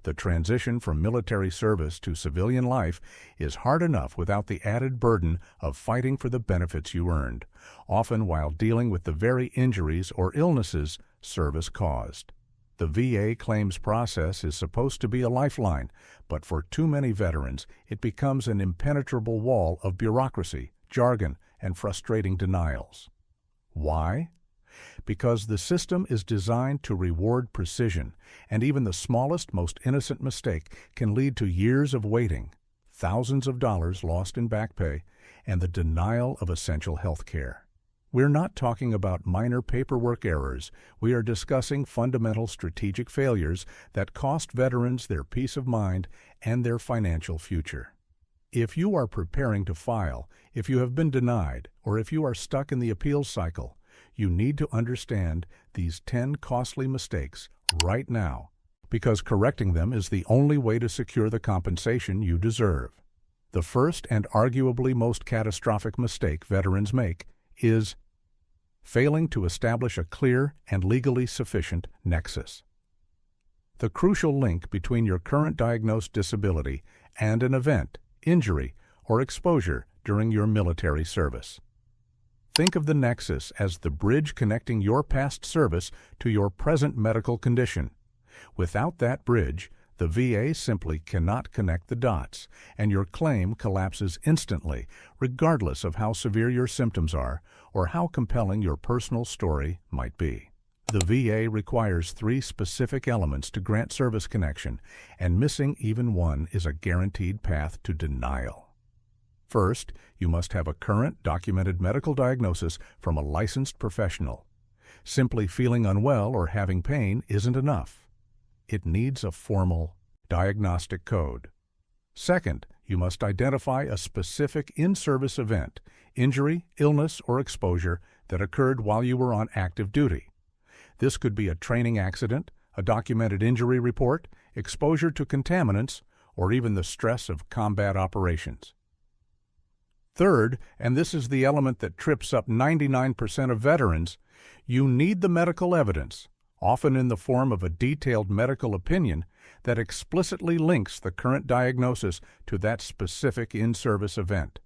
The transition from military service to civilian life is hard enough without the added burden of fighting for the benefits you earned, often while dealing with the very injuries or illnesses service caused. The VA claims process is supposed to be a lifeline, but for too many veterans, it becomes an impenetrable wall of bureaucracy, jargon, and frustrating denials. Why? Because the system is designed to reward precision, and even the smallest, most innocent mistake can lead to years of waiting, thousands of dollars lost in back pay, and the denial of essential health care. We're not talking about minor paperwork errors. We are discussing fundamental strategic failures that cost veterans their peace of mind and their financial future. If you are preparing to file, if you have been denied, or if you are stuck in the appeals cycle, you need to understand these 10 costly mistakes right now, because correcting them is the only way to secure the compensation you deserve. The first and arguably most catastrophic mistake veterans make is failing to establish a clear and legally sufficient nexus. The crucial link between your current diagnosed disability and an event, injury, or exposure during your military service. Think of the nexus as the bridge connecting your past service to your present medical condition. Without that bridge, the VA simply cannot connect the dots, and your claim collapses instantly, regardless of how severe your symptoms are or how compelling your personal story might be. The VA requires 3 specific elements to grant service connection, and missing even one is a guaranteed path to denial. First, you must have a current, documented medical diagnosis from a licensed professional. Simply feeling unwell or having pain isn't enough. It needs a formal diagnostic code. Second, you must identify a specific in-service event, injury, illness, or exposure that occurred while you were on active duty. This could be a training accident, a documented injury report, exposure to contaminants, or even the stress of combat operations. Third, and this is the element that trips up 99% of veterans, you need the medical evidence, often in the form of a detailed medical opinion, that explicitly links the current diagnosis to that specific in-service event.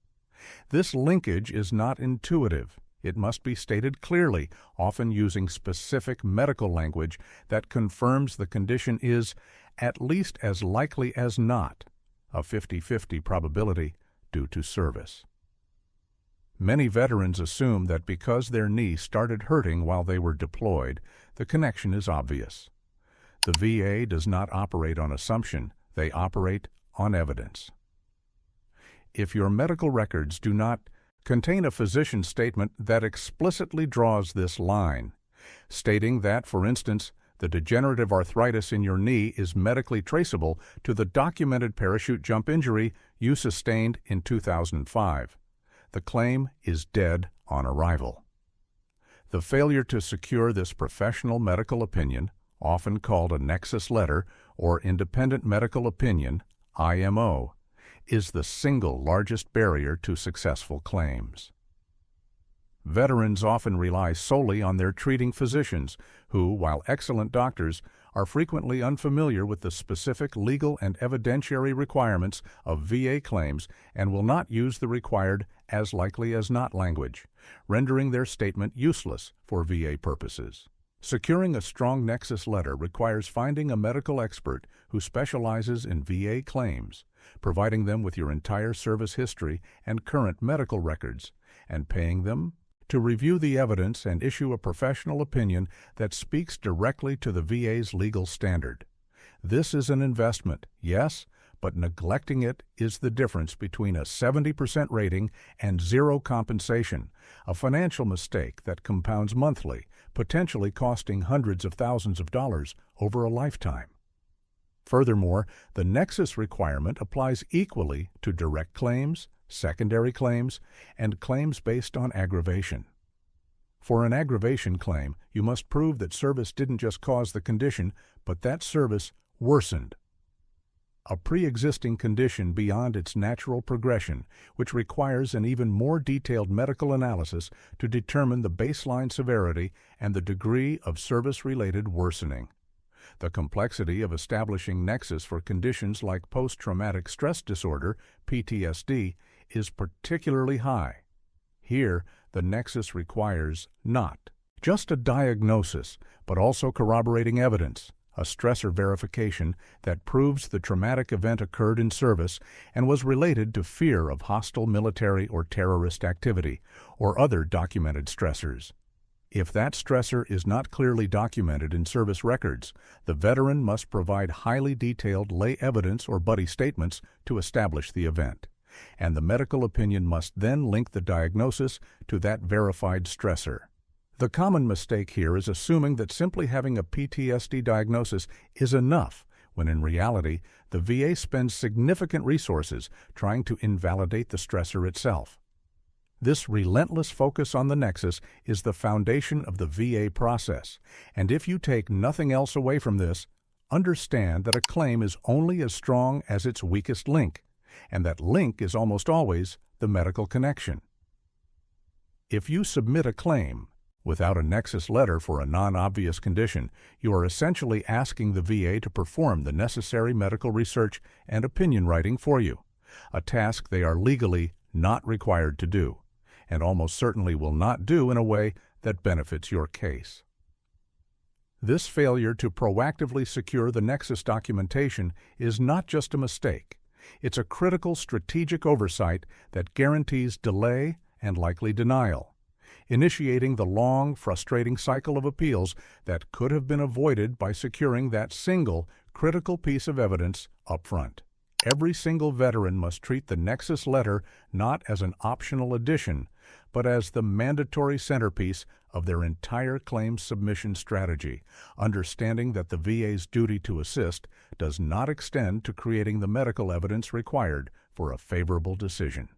This linkage is not intuitive. It must be stated clearly, often using specific medical language that confirms the condition is, at least as likely as not, a 50-50 probability due to service. Many veterans assume that because their knee started hurting while they were deployed, the connection is obvious. The VA does not operate on assumption, they operate on evidence. If your medical records do not contain a physician statement that explicitly draws this line, stating that, for instance, the degenerative arthritis in your knee is medically traceable to the documented parachute jump injury you sustained in 2005. The claim is dead on arrival. The failure to secure this professional medical opinion, often called a nexus letter or independent medical opinion, IMO, is the single largest barrier to successful claims. Veterans often rely solely on their treating physicians, who, while excellent doctors, are frequently unfamiliar with the specific legal and evidentiary requirements of VA claims and will not use the required as likely as not language, rendering their statement useless for VA purposes. Securing a strong nexus letter requires finding a medical expert who specializes in VA claims, providing them with your entire service history and current medical records, and paying them to review the evidence and issue a professional opinion that speaks directly to the VA's legal standard. This is an investment, yes, but neglecting it is the difference between a 70% rating and zero compensation, a financial mistake that compounds monthly, potentially costing hundreds of thousands of dollars over a lifetime. Furthermore, the nexus requirement applies equally to direct claims, secondary claims, and claims based on aggravation. For an aggravation claim, you must prove that service didn't just cause the condition, but that service worsened a pre-existing condition beyond its natural progression, which requires an even more detailed medical analysis to determine the baseline severity and the degree of service-related worsening. The complexity of establishing nexus for conditions like post-traumatic stress disorder, PTSD, is particularly high. Here, the nexus requires not just a diagnosis, but also corroborating evidence, a stressor verification that proves the traumatic event occurred in service and was related to fear of hostile military or terrorist activity, or other documented stressors. If that stressor is not clearly documented in service records, the veteran must provide highly detailed lay evidence or buddy statements to establish the event, and the medical opinion must then link the diagnosis to that verified stressor. The common mistake here is assuming that simply having a PTSD diagnosis is enough, when in reality, the VA spends significant resources trying to invalidate the stressor itself. This relentless focus on the nexus is the foundation of the VA process, and if you take nothing else away from this, understand that a claim is only as strong as its weakest link, and that link is almost always the medical connection. If you submit a claim without a nexus letter for a non-obvious condition, you are essentially asking the VA to perform the necessary medical research and opinion writing for you, a task they are legally not required to do, and almost certainly will not do in a way that benefits your case. This failure to proactively secure the nexus documentation is not just a mistake. It's a critical strategic oversight that guarantees delay and likely denial, initiating the long, frustrating cycle of appeals that could have been avoided by securing that single, critical piece of evidence up front. Every single veteran must treat the nexus letter not as an optional addition, but as the mandatory centerpiece of their entire claim submission strategy, understanding that the VA's duty to assist does not extend to creating the medical evidence required for a favorable decision.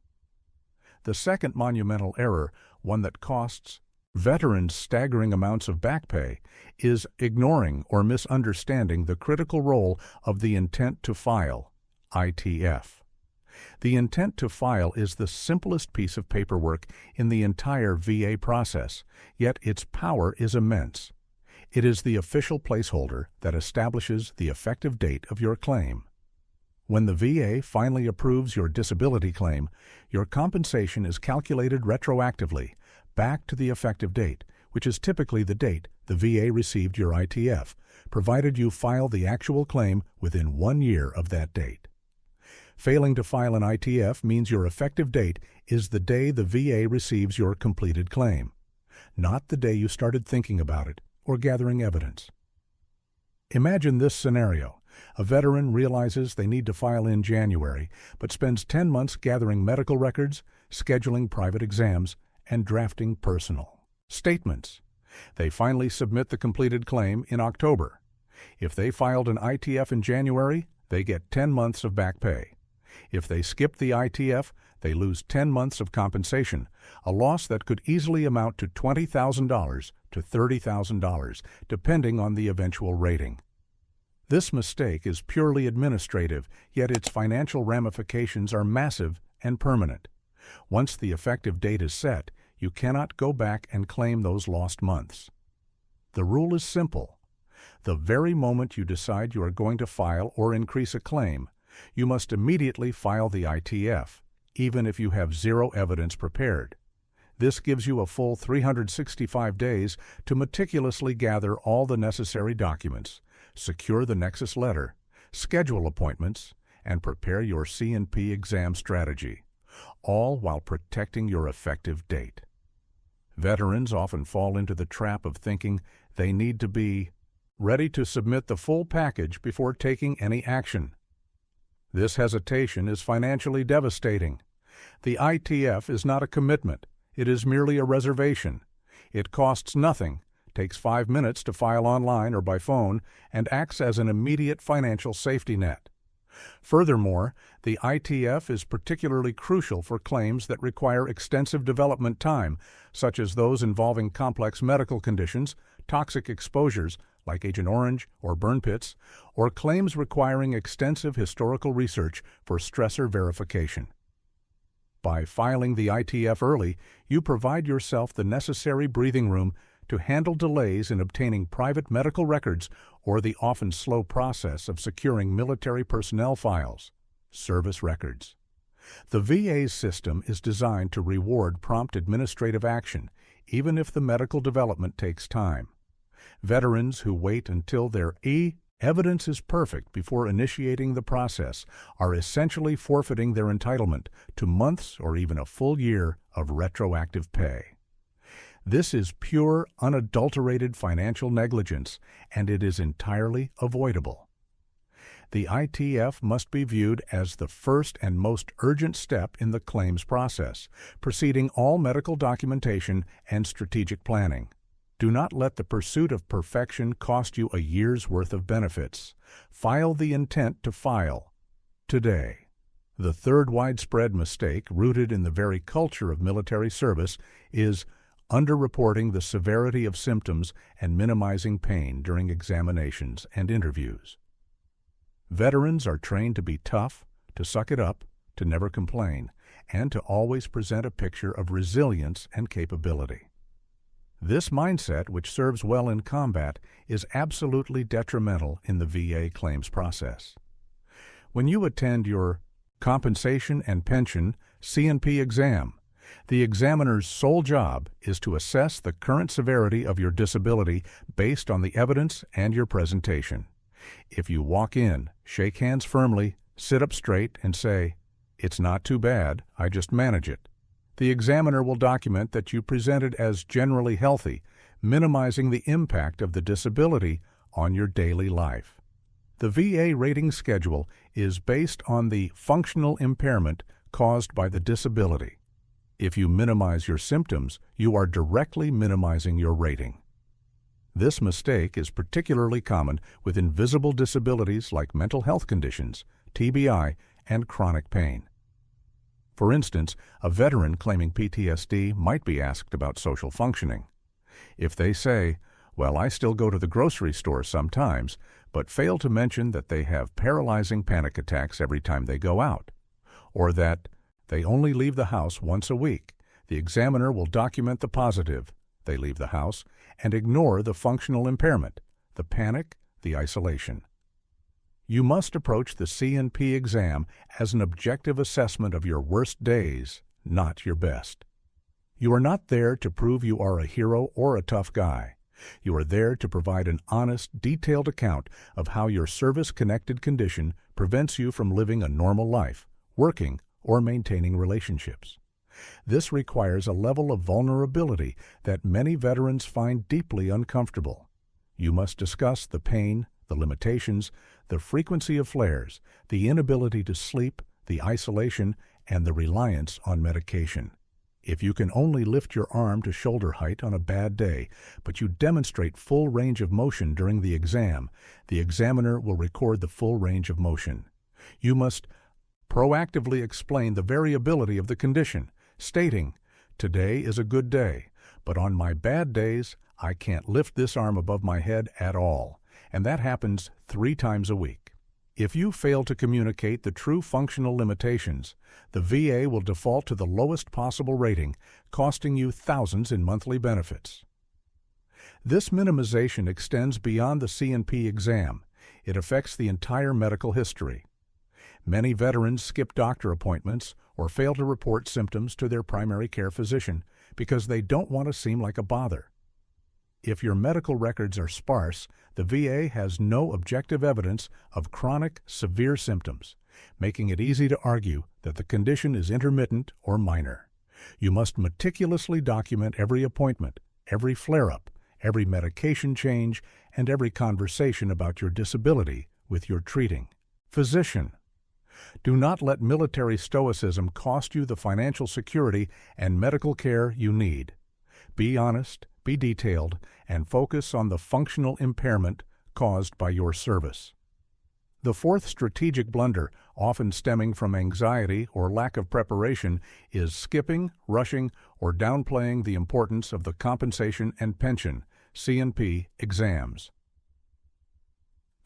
The second monumental error, one that costs veterans staggering amounts of back pay, is ignoring or misunderstanding the critical role of the intent to file, ITF. The intent to file is the simplest piece of paperwork in the entire VA process, yet its power is immense. It is the official placeholder that establishes the effective date of your claim. When the VA finally approves your disability claim, your compensation is calculated retroactively, back to the effective date, which is typically the date the VA received your ITF, provided you file the actual claim within 1 year of that date. Failing to file an ITF means your effective date is the day the VA receives your completed claim, not the day you started thinking about it or gathering evidence. Imagine this scenario. A veteran realizes they need to file in January, but spends 10 months gathering medical records, scheduling private exams, and drafting personal statements. They finally submit the completed claim in October. If they filed an ITF in January, they get 10 months of back pay. If they skip the ITF, they lose 10 months of compensation, a loss that could easily amount to $20,000 to $30,000, depending on the eventual rating. This mistake is purely administrative, yet its financial ramifications are massive and permanent. Once the effective date is set, you cannot go back and claim those lost months. The rule is simple. The very moment you decide you are going to file or increase a claim, you must immediately file the ITF, even if you have zero evidence prepared. This gives you a full 365 days to meticulously gather all the necessary documents, secure the nexus letter, schedule appointments, and prepare your C&P exam strategy, all while protecting your effective date. Veterans often fall into the trap of thinking they need to be ready to submit the full package before taking any action. This hesitation is financially devastating. The ITF is not a commitment. It is merely a reservation. It costs nothing, takes 5 minutes to file online or by phone, and acts as an immediate financial safety net. Furthermore, the ITF is particularly crucial for claims that require extensive development time, such as those involving complex medical conditions, toxic exposures like Agent Orange or burn pits, or claims requiring extensive historical research for stressor verification. By filing the ITF early, you provide yourself the necessary breathing room to handle delays in obtaining private medical records or the often slow process of securing military personnel files, service records. The VA's system is designed to reward prompt administrative action, even if the medical development takes time. Veterans who wait until their evidence is perfect before initiating the process are essentially forfeiting their entitlement to months or even a full year of retroactive pay. This is pure, unadulterated financial negligence, and it is entirely avoidable. The ITF must be viewed as the first and most urgent step in the claims process, preceding all medical documentation and strategic planning. Do not let the pursuit of perfection cost you a year's worth of benefits. File the intent to file today. The third widespread mistake, rooted in the very culture of military service, is underreporting the severity of symptoms and minimizing pain during examinations and interviews. Veterans are trained to be tough, to suck it up, to never complain, and to always present a picture of resilience and capability. This mindset, which serves well in combat, is absolutely detrimental in the VA claims process. When you attend your compensation and pension C&P exam, the examiner's sole job is to assess the current severity of your disability based on the evidence and your presentation. If you walk in, shake hands firmly, sit up straight, and say, "It's not too bad, I just manage it," the examiner will document that you presented as generally healthy, minimizing the impact of the disability on your daily life. The VA rating schedule is based on the functional impairment caused by the disability. If you minimize your symptoms, you are directly minimizing your rating. This mistake is particularly common with invisible disabilities like mental health conditions, TBI, and chronic pain. For instance, a veteran claiming PTSD might be asked about social functioning. If they say, "Well, I still go to the grocery store sometimes," but fail to mention that they have paralyzing panic attacks every time they go out, or that they only leave the house once a week, the examiner will document the positive, they leave the house, and ignore the functional impairment, the panic, the isolation. You must approach the C&P exam as an objective assessment of your worst days, not your best. You are not there to prove you are a hero or a tough guy. You are there to provide an honest, detailed account of how your service-connected condition prevents you from living a normal life, working, or maintaining relationships. This requires a level of vulnerability that many veterans find deeply uncomfortable. You must discuss the pain, the limitations, the frequency of flares, the inability to sleep, the isolation, and the reliance on medication. If you can only lift your arm to shoulder height on a bad day, but you demonstrate full range of motion during the exam, the examiner will record the full range of motion. You must proactively explain the variability of the condition, stating, "Today is a good day, but on my bad days, I can't lift this arm above my head at all, and that happens 3 times a week." If you fail to communicate the true functional limitations, the VA will default to the lowest possible rating, costing you thousands in monthly benefits. This minimization extends beyond the C&P exam. It affects the entire medical history. Many veterans skip doctor appointments or fail to report symptoms to their primary care physician because they don't want to seem like a bother. If your medical records are sparse, the VA has no objective evidence of chronic, severe symptoms, making it easy to argue that the condition is intermittent or minor. You must meticulously document every appointment, every flare-up, every medication change, and every conversation about your disability with your treating physician. Do not let military stoicism cost you the financial security and medical care you need. Be honest, be detailed, and focus on the functional impairment caused by your service. The fourth strategic blunder, often stemming from anxiety or lack of preparation, is skipping, rushing, or downplaying the importance of the compensation and pension (C&P) exams.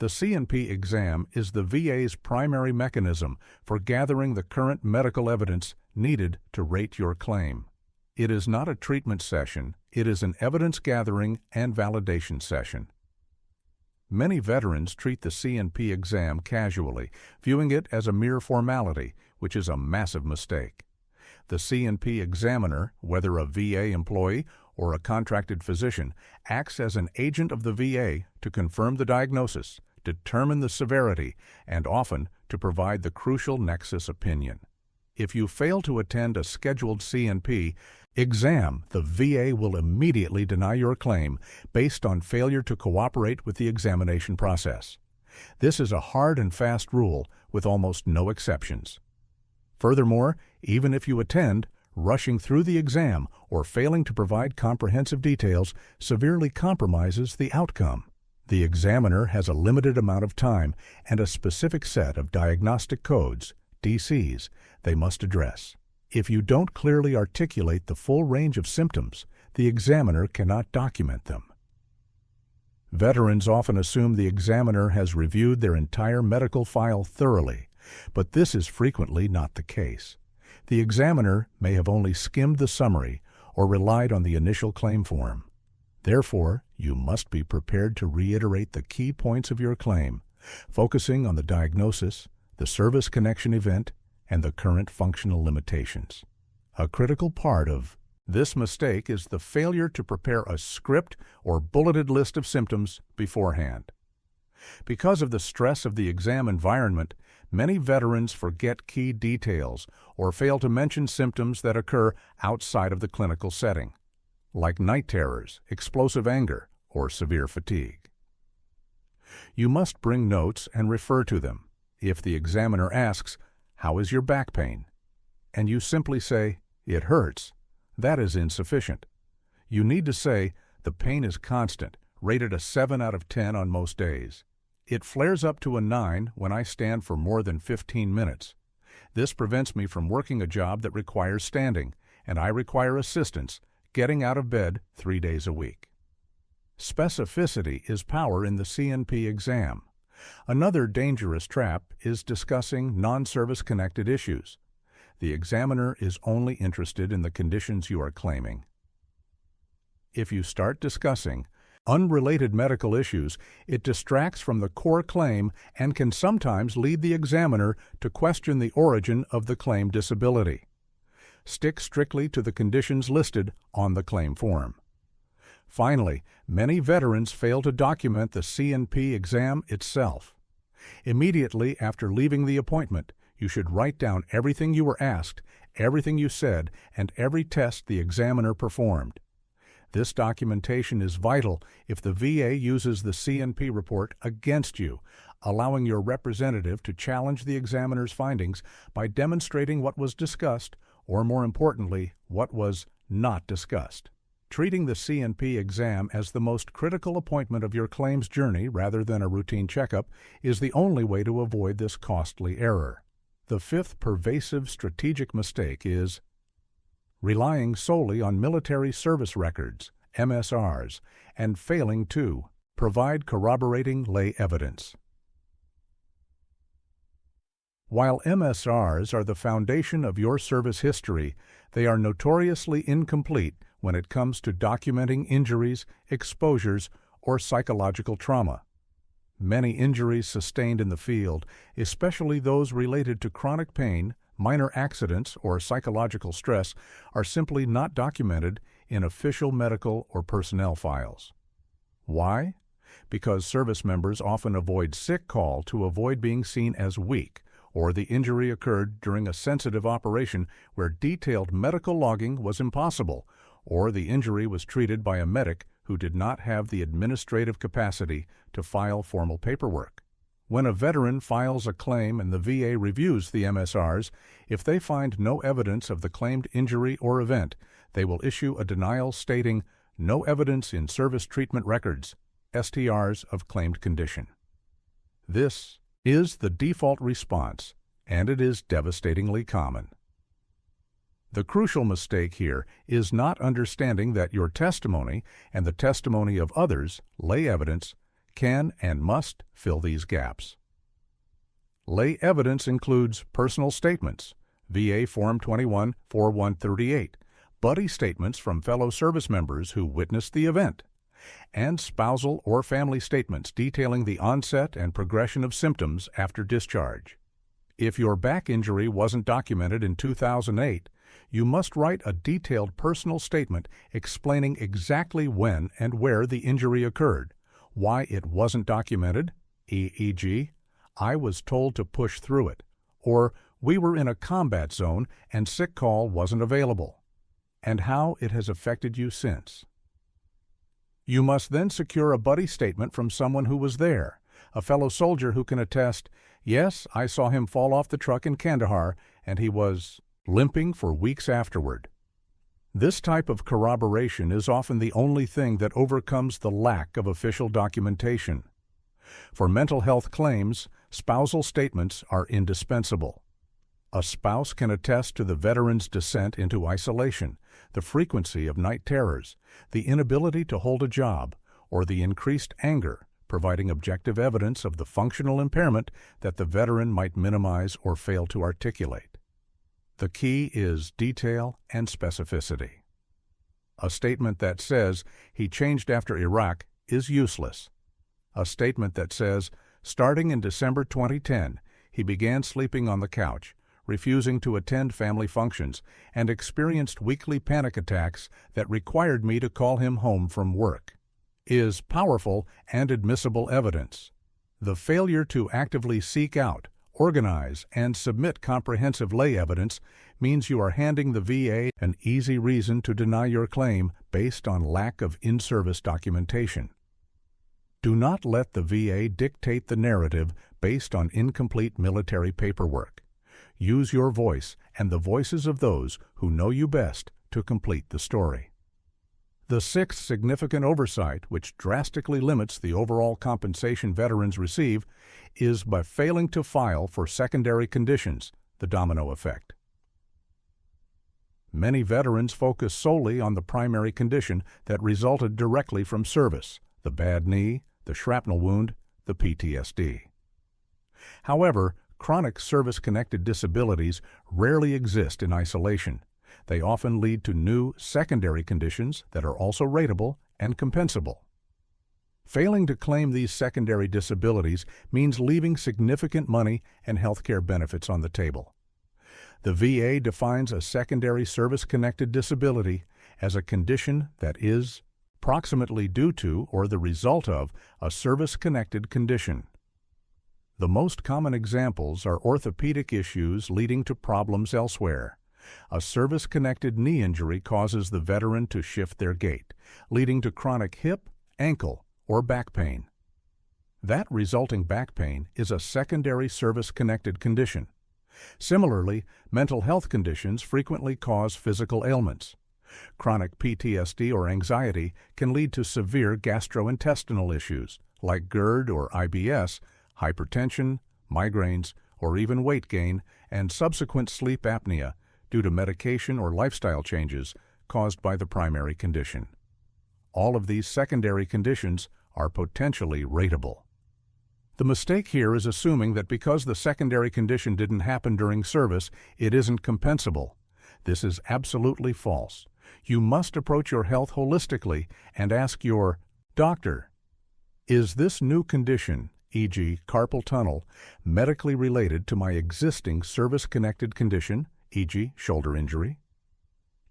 The C&P exam is the VA's primary mechanism for gathering the current medical evidence needed to rate your claim. It is not a treatment session, It is an evidence-gathering and validation session. Many veterans treat the C&P exam casually, viewing it as a mere formality, which is a massive mistake. The C&P examiner, whether a VA employee or a contracted physician, acts as an agent of the VA to confirm the diagnosis, determine the severity, and often to provide the crucial nexus opinion. If you fail to attend a scheduled C&P exam, the VA will immediately deny your claim based on failure to cooperate with the examination process. This is a hard and fast rule with almost no exceptions. Furthermore, even if you attend, rushing through the exam or failing to provide comprehensive details severely compromises the outcome. The examiner has a limited amount of time and a specific set of diagnostic codes, DCs, they must address. If you don't clearly articulate the full range of symptoms, the examiner cannot document them. Veterans often assume the examiner has reviewed their entire medical file thoroughly, but this is frequently not the case. The examiner may have only skimmed the summary or relied on the initial claim form. Therefore, you must be prepared to reiterate the key points of your claim, focusing on the diagnosis, the service connection event, and the current functional limitations. A critical part of this mistake is the failure to prepare a script or bulleted list of symptoms beforehand. Because of the stress of the exam environment, many veterans forget key details or fail to mention symptoms that occur outside of the clinical setting, like night terrors, explosive anger, or severe fatigue. You must bring notes and refer to them. If the examiner asks, "How is your back pain?" and you simply say, "It hurts," that is insufficient. You need to say, "The pain is constant, rated a 7 out of 10 on most days. It flares up to a 9 when I stand for more than 15 minutes. This prevents me from working a job that requires standing, and I require assistance getting out of bed 3 days a week." Specificity is power in the C&P exam. Another dangerous trap is discussing non-service-connected issues. The examiner is only interested in the conditions you are claiming. If you start discussing unrelated medical issues, it distracts from the core claim and can sometimes lead the examiner to question the origin of the claimed disability. Stick strictly to the conditions listed on the claim form. Finally, many veterans fail to document the C&P exam itself. Immediately after leaving the appointment, you should write down everything you were asked, everything you said, and every test the examiner performed. This documentation is vital if the VA uses the C&P report against you, allowing your representative to challenge the examiner's findings by demonstrating what was discussed, or more importantly, what was not discussed. Treating the C&P exam as the most critical appointment of your claims journey rather than a routine checkup is the only way to avoid this costly error. The fifth pervasive strategic mistake is relying solely on military service records, MSRs, and failing to provide corroborating lay evidence. While MSRs are the foundation of your service history, they are notoriously incomplete when it comes to documenting injuries, exposures, or psychological trauma. Many injuries sustained in the field, especially those related to chronic pain, minor accidents, or psychological stress, are simply not documented in official medical or personnel files. Why? Because service members often avoid sick call to avoid being seen as weak, or the injury occurred during a sensitive operation where detailed medical logging was impossible, or the injury was treated by a medic who did not have the administrative capacity to file formal paperwork. When a veteran files a claim and the VA reviews the MSRs, if they find no evidence of the claimed injury or event, they will issue a denial stating "no evidence in service treatment records," STRs of claimed condition. This is the default response, and it is devastatingly common. The crucial mistake here is not understanding that your testimony and the testimony of others, lay evidence, can and must fill these gaps. Lay evidence includes personal statements, VA Form 21-4138, buddy statements from fellow service members who witnessed the event, and spousal or family statements detailing the onset and progression of symptoms after discharge. If your back injury wasn't documented in 2008, you must write a detailed personal statement explaining exactly when and where the injury occurred, why it wasn't documented, e.g., I was told to push through it, or we were in a combat zone and sick call wasn't available, and how it has affected you since. You must then secure a buddy statement from someone who was there, a fellow soldier who can attest, yes, I saw him fall off the truck in Kandahar and he was limping for weeks afterward. This type of corroboration is often the only thing that overcomes the lack of official documentation. For mental health claims, spousal statements are indispensable. A spouse can attest to the veteran's descent into isolation, the frequency of night terrors, the inability to hold a job, or the increased anger, providing objective evidence of the functional impairment that the veteran might minimize or fail to articulate. The key is detail and specificity. A statement that says he changed after Iraq is useless. A statement that says, starting in December 2010, he began sleeping on the couch, refusing to attend family functions, and experienced weekly panic attacks that required me to call him home from work, is powerful and admissible evidence. The failure to actively seek out, organize, and submit comprehensive lay evidence means you are handing the VA an easy reason to deny your claim based on lack of in-service documentation. Do not let the VA dictate the narrative based on incomplete military paperwork. Use your voice and the voices of those who know you best to complete the story. The sixth significant oversight, which drastically limits the overall compensation veterans receive, is by failing to file for secondary conditions, the domino effect. Many veterans focus solely on the primary condition that resulted directly from service, the bad knee, the shrapnel wound, the PTSD. However, chronic service-connected disabilities rarely exist in isolation. They often lead to new secondary conditions that are also rateable and compensable. Failing to claim these secondary disabilities means leaving significant money and healthcare benefits on the table. The VA defines a secondary service-connected disability as a condition that is proximately due to or the result of a service-connected condition. The most common examples are orthopedic issues leading to problems elsewhere. A service-connected knee injury causes the veteran to shift their gait, leading to chronic hip, ankle, or back pain. That resulting back pain is a secondary service-connected condition. Similarly, mental health conditions frequently cause physical ailments. Chronic PTSD or anxiety can lead to severe gastrointestinal issues like GERD or IBS, hypertension, migraines, or even weight gain, and subsequent sleep apnea due to medication or lifestyle changes caused by the primary condition. All of these secondary conditions are potentially rateable. The mistake here is assuming that because the secondary condition didn't happen during service, it isn't compensable. This is absolutely false. You must approach your health holistically and ask your doctor, is this new condition, e.g. carpal tunnel, medically related to my existing service-connected condition, e.g. shoulder injury?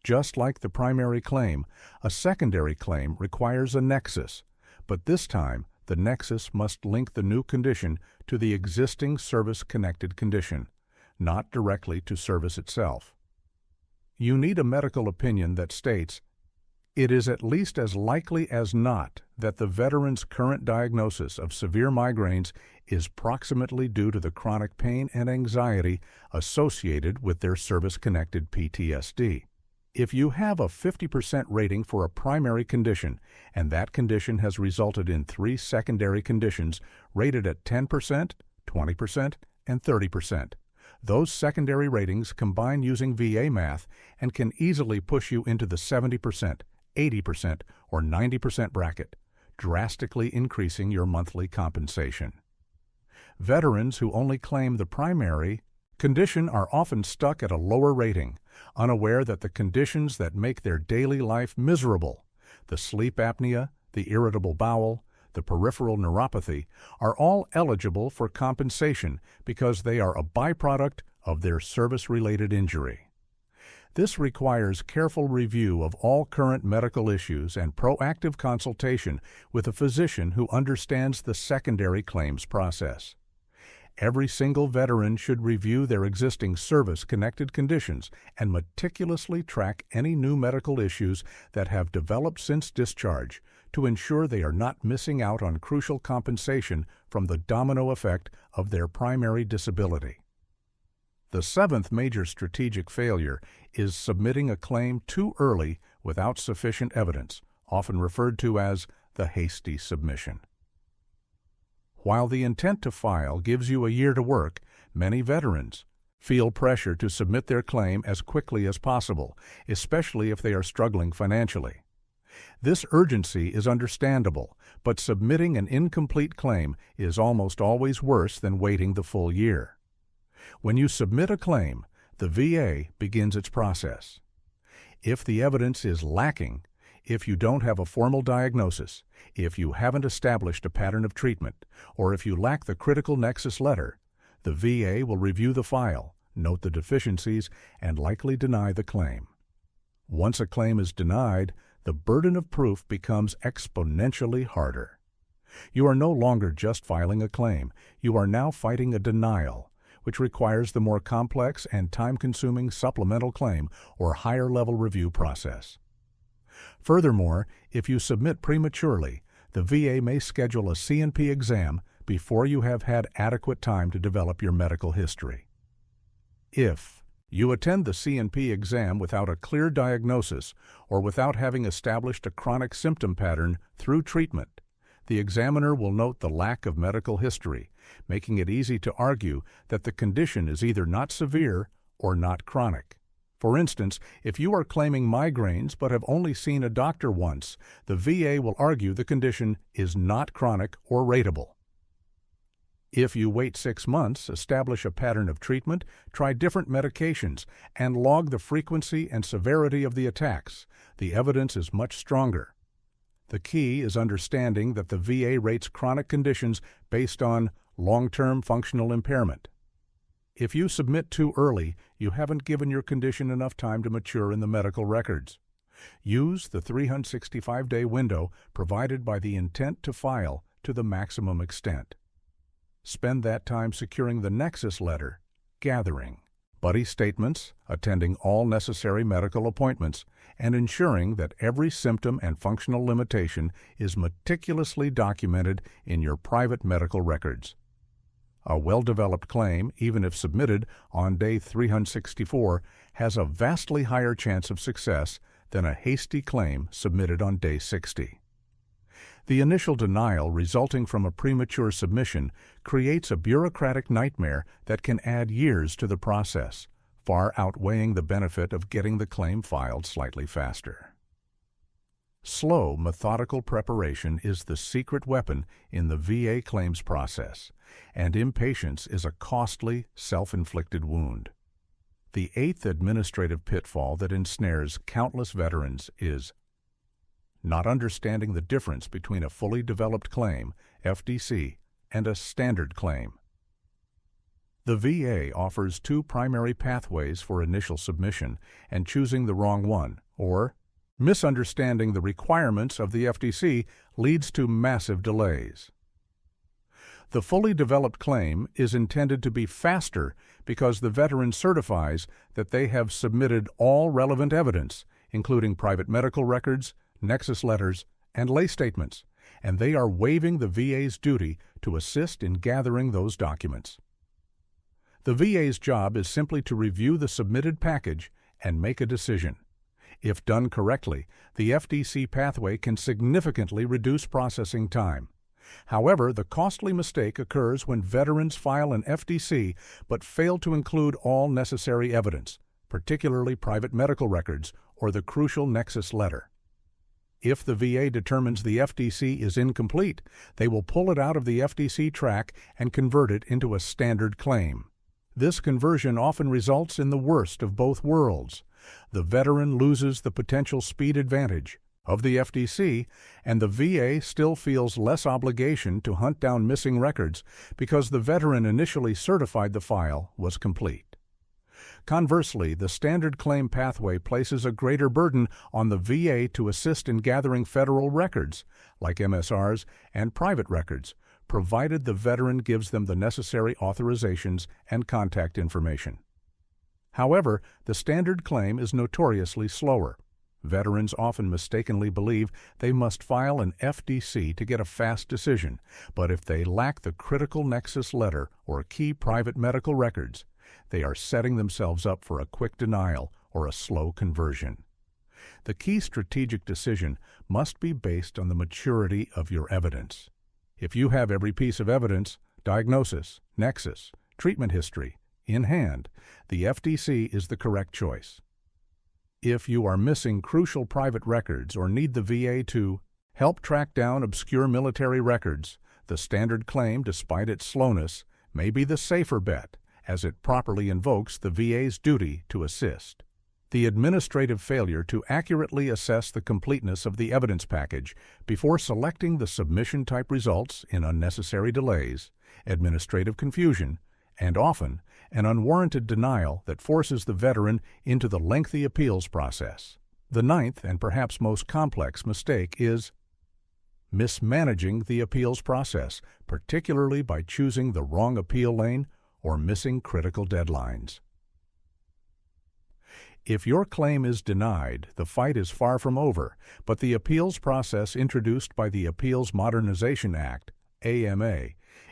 Just like the primary claim, a secondary claim requires a nexus, but this time the nexus must link the new condition to the existing service-connected condition, not directly to service itself. You need a medical opinion that states, it is at least as likely as not that the veteran's current diagnosis of severe migraines is proximately due to the chronic pain and anxiety associated with their service-connected PTSD. If you have a 50% rating for a primary condition and that condition has resulted in 3 secondary conditions rated at 10%, 20%, and 30%, those secondary ratings combine using VA math and can easily push you into the 70%, 80%, or 90% bracket, drastically increasing your monthly compensation. Veterans who only claim the primary condition are often stuck at a lower rating, unaware that the conditions that make their daily life miserable, the sleep apnea, the irritable bowel, the peripheral neuropathy, are all eligible for compensation because they are a byproduct of their service-related injury. This requires careful review of all current medical issues and proactive consultation with a physician who understands the secondary claims process. Every single veteran should review their existing service-connected conditions and meticulously track any new medical issues that have developed since discharge to ensure they are not missing out on crucial compensation from the domino effect of their primary disability. The seventh major strategic failure is submitting a claim too early without sufficient evidence, often referred to as the hasty submission. While the intent to file gives you a year to work, many veterans feel pressure to submit their claim as quickly as possible, especially if they are struggling financially. This urgency is understandable, but submitting an incomplete claim is almost always worse than waiting the full year. When you submit a claim, the VA begins its process. If the evidence is lacking, if you don't have a formal diagnosis, if you haven't established a pattern of treatment, or if you lack the critical nexus letter, the VA will review the file, note the deficiencies, and likely deny the claim. Once a claim is denied, the burden of proof becomes exponentially harder. You are no longer just filing a claim, you are now fighting a denial, which requires the more complex and time-consuming supplemental claim or higher-level review process. Furthermore, if you submit prematurely, the VA may schedule a C&P exam before you have had adequate time to develop your medical history. If you attend the C&P exam without a clear diagnosis or without having established a chronic symptom pattern through treatment, the examiner will note the lack of medical history, making it easy to argue that the condition is either not severe or not chronic. For instance, if you are claiming migraines but have only seen a doctor once, the VA will argue the condition is not chronic or rateable. If you wait 6 months, establish a pattern of treatment, try different medications, and log the frequency and severity of the attacks, the evidence is much stronger. The key is understanding that the VA rates chronic conditions based on long-term functional impairment. If you submit too early, you haven't given your condition enough time to mature in the medical records. Use the 365-day window provided by the intent to file to the maximum extent. Spend that time securing the nexus letter, gathering buddy statements, attending all necessary medical appointments, and ensuring that every symptom and functional limitation is meticulously documented in your private medical records. A well-developed claim, even if submitted on day 364, has a vastly higher chance of success than a hasty claim submitted on day 60. The initial denial resulting from a premature submission creates a bureaucratic nightmare that can add years to the process, far outweighing the benefit of getting the claim filed slightly faster. Slow, methodical preparation is the secret weapon in the VA claims process, and impatience is a costly, self-inflicted wound. The eighth administrative pitfall that ensnares countless veterans is not understanding the difference between a fully developed claim, FDC, and a standard claim. The VA offers two primary pathways for initial submission, and choosing the wrong one, or misunderstanding the requirements of the FDC, leads to massive delays. The fully developed claim is intended to be faster because the veteran certifies that they have submitted all relevant evidence, including private medical records, nexus letters, and lay statements, and they are waiving the VA's duty to assist in gathering those documents. The VA's job is simply to review the submitted package and make a decision. If done correctly, the FDC pathway can significantly reduce processing time. However, the costly mistake occurs when veterans file an FDC but fail to include all necessary evidence, particularly private medical records or the crucial nexus letter. If the VA determines the FDC is incomplete, they will pull it out of the FDC track and convert it into a standard claim. This conversion often results in the worst of both worlds. The veteran loses the potential speed advantage of the FDC, and the VA still feels less obligation to hunt down missing records because the veteran initially certified the file was complete. Conversely, the standard claim pathway places a greater burden on the VA to assist in gathering federal records, like MSRs and private records, provided the veteran gives them the necessary authorizations and contact information. However, the standard claim is notoriously slower. Veterans often mistakenly believe they must file an FDC to get a fast decision, but if they lack the critical nexus letter or key private medical records, they are setting themselves up for a quick denial or a slow conversion. The key strategic decision must be based on the maturity of your evidence. If you have every piece of evidence, diagnosis, nexus, treatment history, in hand, the FDC is the correct choice. If you are missing crucial private records or need the VA to help track down obscure military records, the standard claim, despite its slowness, may be the safer bet, as it properly invokes the VA's duty to assist. The administrative failure to accurately assess the completeness of the evidence package before selecting the submission type results in unnecessary delays, administrative confusion, and often an unwarranted denial that forces the veteran into the lengthy appeals process. The ninth and perhaps most complex mistake is mismanaging the appeals process, particularly by choosing the wrong appeal lane or missing critical deadlines. If your claim is denied, the fight is far from over, but the appeals process introduced by the Appeals Modernization Act, AMA,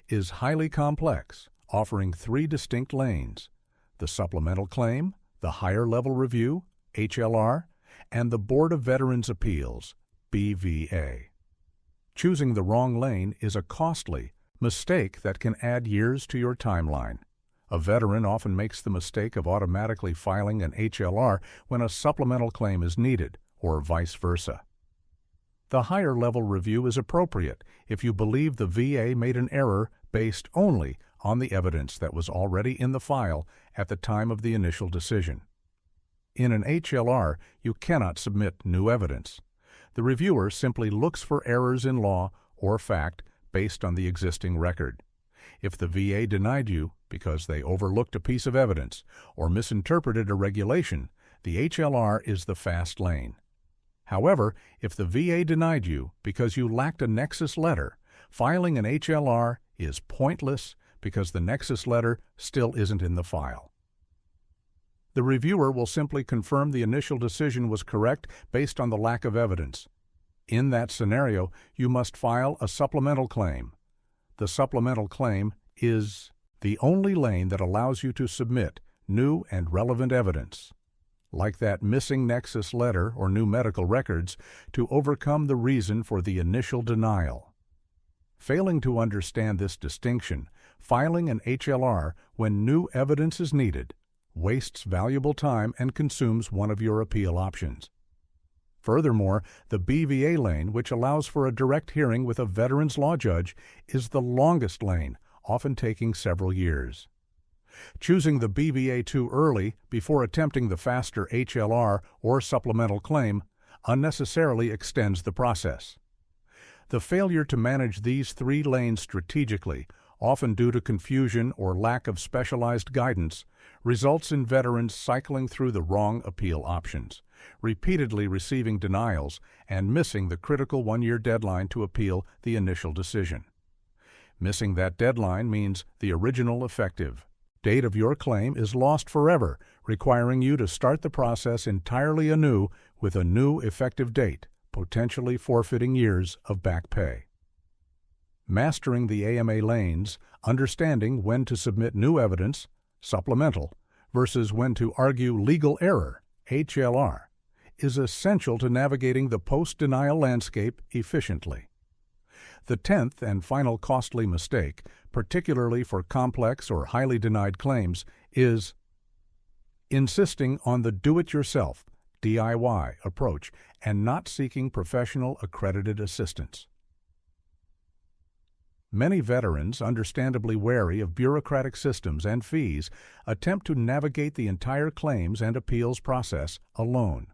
is highly complex, offering three distinct lanes: the supplemental claim, the higher level review, HLR, and the Board of Veterans' Appeals, BVA. Choosing the wrong lane is a costly mistake that can add years to your timeline. A veteran often makes the mistake of automatically filing an HLR when a supplemental claim is needed, or vice versa. The higher level review is appropriate if you believe the VA made an error based only on the evidence that was already in the file at the time of the initial decision. In an HLR, you cannot submit new evidence. The reviewer simply looks for errors in law or fact based on the existing record. If the VA denied you because they overlooked a piece of evidence or misinterpreted a regulation, the HLR is the fast lane. However, if the VA denied you because you lacked a nexus letter, filing an HLR is pointless because the nexus letter still isn't in the file. The reviewer will simply confirm the initial decision was correct based on the lack of evidence. In that scenario, you must file a supplemental claim. The supplemental claim is the only lane that allows you to submit new and relevant evidence, like that missing nexus letter or new medical records, to overcome the reason for the initial denial. Failing to understand this distinction, filing an HLR when new evidence is needed wastes valuable time and consumes one of your appeal options. Furthermore, the BVA lane, which allows for a direct hearing with a veterans law judge, is the longest lane, often taking several years. Choosing the BVA too early before attempting the faster HLR or supplemental claim unnecessarily extends the process. The failure to manage these three lanes strategically, often due to confusion or lack of specialized guidance, results in veterans cycling through the wrong appeal options, repeatedly receiving denials, and missing the critical one-year deadline to appeal the initial decision. Missing that deadline means the original effective date of your claim is lost forever, requiring you to start the process entirely anew with a new effective date, potentially forfeiting years of back pay. Mastering the AMA lanes, understanding when to submit new evidence, supplemental, versus when to argue legal error, HLR, is essential to navigating the post-denial landscape efficiently. The 10th and final costly mistake, particularly for complex or highly denied claims, is insisting on the do-it-yourself, DIY, approach and not seeking professional accredited assistance. Many veterans, understandably wary of bureaucratic systems and fees, attempt to navigate the entire claims and appeals process alone.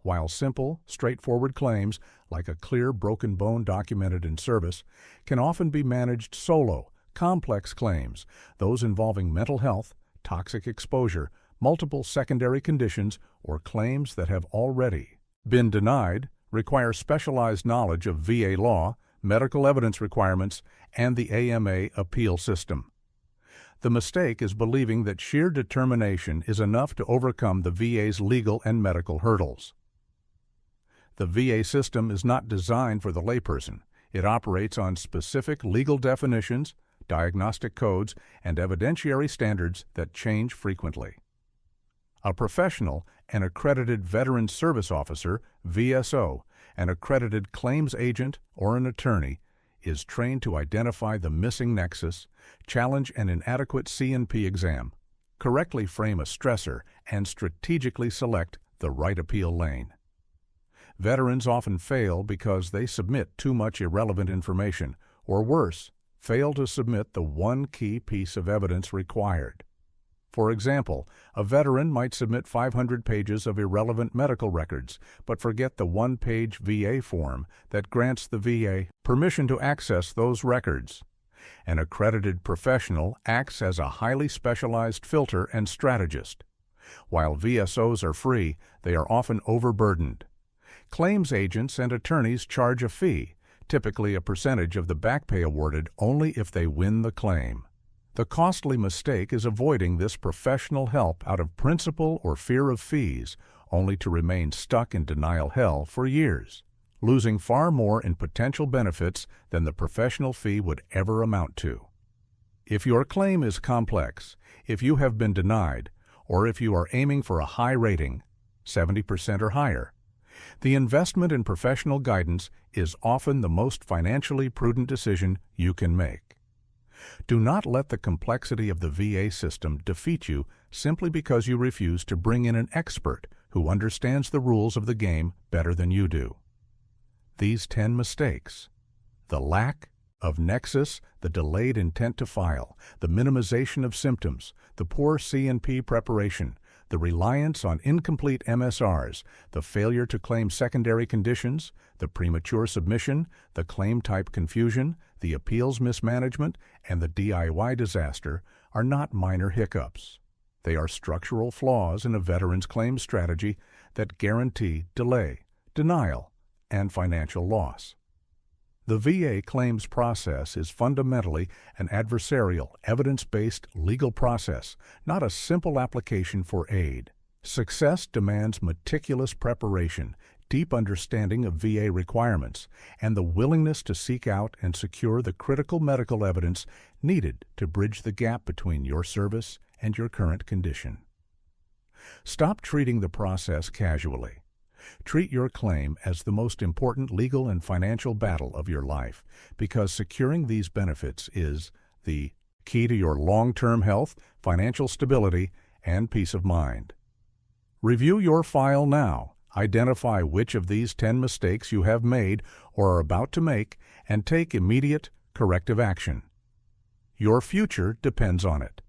While simple, straightforward claims, like a clear broken bone documented in service, can often be managed solo, complex claims, those involving mental health, toxic exposure, multiple secondary conditions, or claims that have already been denied, require specialized knowledge of VA law, medical evidence requirements, and the AMA appeal system. The mistake is believing that sheer determination is enough to overcome the VA's legal and medical hurdles. The VA system is not designed for the layperson. It operates on specific legal definitions, diagnostic codes, and evidentiary standards that change frequently. A professional, an accredited Veteran Service Officer, VSO, an accredited claims agent, or an attorney, is trained to identify the missing nexus, challenge an inadequate C&P exam, correctly frame a stressor, and strategically select the right appeal lane. Veterans often fail because they submit too much irrelevant information, or worse, fail to submit the one key piece of evidence required. For example, a veteran might submit 500 pages of irrelevant medical records, but forget the one-page VA form that grants the VA permission to access those records. An accredited professional acts as a highly specialized filter and strategist. While VSOs are free, they are often overburdened. Claims agents and attorneys charge a fee, typically a percentage of the back pay awarded only if they win the claim. The costly mistake is avoiding this professional help out of principle or fear of fees, only to remain stuck in denial hell for years, losing far more in potential benefits than the professional fee would ever amount to. If your claim is complex, if you have been denied, or if you are aiming for a high rating, 70% or higher, the investment in professional guidance is often the most financially prudent decision you can make. Do not let the complexity of the VA system defeat you simply because you refuse to bring in an expert who understands the rules of the game better than you do. These 10 mistakes: the lack of nexus, the delayed intent to file, the minimization of symptoms, the poor C&P preparation, the reliance on incomplete MSRs, the failure to claim secondary conditions, the premature submission, the claim type confusion, the appeals mismanagement, and the DIY disaster are not minor hiccups. They are structural flaws in a veteran's claims strategy that guarantee delay, denial, and financial loss. The VA claims process is fundamentally an adversarial, evidence-based legal process, not a simple application for aid. Success demands meticulous preparation, deep understanding of VA requirements, and the willingness to seek out and secure the critical medical evidence needed to bridge the gap between your service and your current condition. Stop treating the process casually. Treat your claim as the most important legal and financial battle of your life, because securing these benefits is the key to your long-term health, financial stability, and peace of mind. Review your file now. Identify which of these 10 mistakes you have made or are about to make, and take immediate corrective action. Your future depends on it.